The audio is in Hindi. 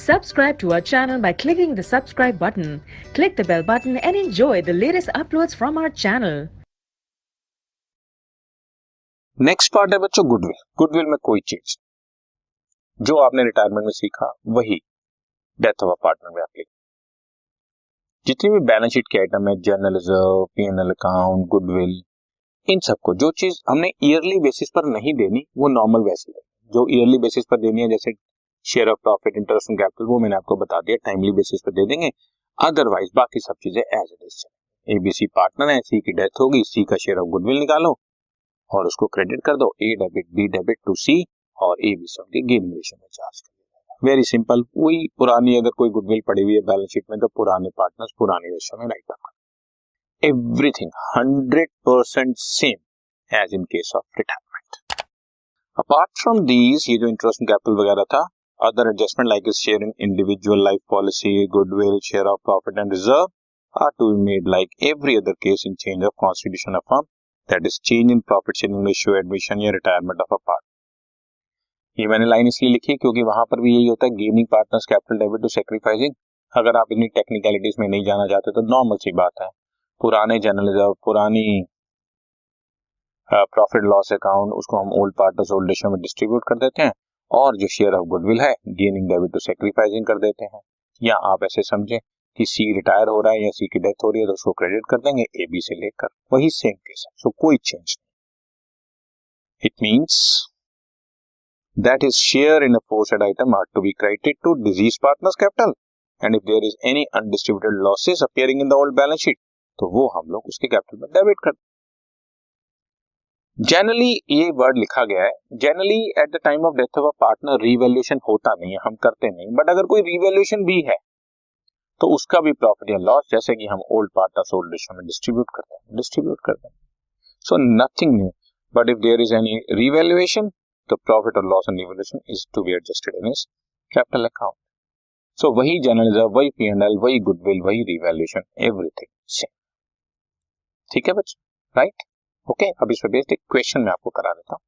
Subscribe to our channel by clicking the subscribe button. Click the bell button and enjoy the latest uploads from our channel. Next part है बच्चों गुडविल। गुडविल में कोई चीज जो आपने रिटायरमेंट में सीखा वही डेथ ऑफ अ पार्टनर में आप जितनी भी बैलेंस शीट के आइटम है, general reserve, PNL account, goodwill, इन सबको जो चीज हमने ईयरली बेसिस पर नहीं देनी वो नॉर्मल वैसे है, जो ईयरली बेसिस पर देनी है जैसे share of profit, interest on capital, वो मैंने आपको बता दिया, टाइमली बेसिस पर दे देंगे। अदरवाइज बाकी सब चीजें as it is. ABC partner है, सी की डेथ होगी, सी का शेयर ऑफ गुडविल निकालो और उसको क्रेडिट कर दो, A debit B debit to C, और A B C gaining ratio में चार्ज कर देगा। Very simple. वही पुरानी अगर कोई गुडविल पड़ी हुई है बैलेंस शीट में तो पुराने पार्टनर्स पुरानी रेशियो में right up, everything 100% same as in case of retirement. Apart from these, ये जो इंटरेस्ट ऑन कैपिटल वगैरह था, other adjustment like share in individual life policy, goodwill, share of profit and reserve are to be made like every other case in change of constitution of firm, that is change in profit sharing ratio, admission या रिटायरमेंट ऑफ अ पार्टनर। ये मैंने लाइन इसलिए लिखी है क्योंकि वहां पर भी यही होता है, gaining partners capital debit to sacrificing. अगर आप इतनी टेक्निकलिटीज में नहीं जाना चाहते तो नॉर्मल सी बात है, पुराने जनरल रिजर्व, पुरानी प्रॉफिट लॉस अकाउंट, उसको हम ओल्ड पार्टनर्स ओल्ड रेशियो में डिस्ट्रीब्यूट कर देते हैं, और जो शेयर ऑफ गुडविल है गेनिंग डेबिट टू सैक्रिफाइसिंग कर देते हैं। या आप ऐसे समझें कि सी रिटायर हो रहा है या सी की डेथ हो रही है तो उसको क्रेडिट कर देंगे ए बी से लेकर, वही सेम केस है, सो कोई चेंज नहीं। It means that is share in aforesaid item are to be credited to these partners capital, and if there is any undistributed losses appearing in the old balance sheet तो वो हम लोग उसके कैपिटल में डेबिट कर। जनरली ये वर्ड लिखा गया है, generally at the time of death of a partner revaluation होता नहीं है, हम करते नहीं, बट अगर कोई रीवैल्यूएशन भी है तो उसका भी प्रॉफिट या लॉस जैसे कि हम ओल्ड पार्टनर्स ओल्ड रेशियो में डिस्ट्रीब्यूट करते हैं। So nothing new, but if there is any revaluation तो प्रॉफिट और loss and revaluation is to be adjusted in his capital account. So वही जनरल रिजर्व, वही पीएनएल, वही गुडविल, वही रीवैल्यूएशन, एवरीथिंग सेम। ठीक है बच्चों, राइट? ओके, अब इस पे बेस्ड एक क्वेश्चन मैं आपको करा देता हूं।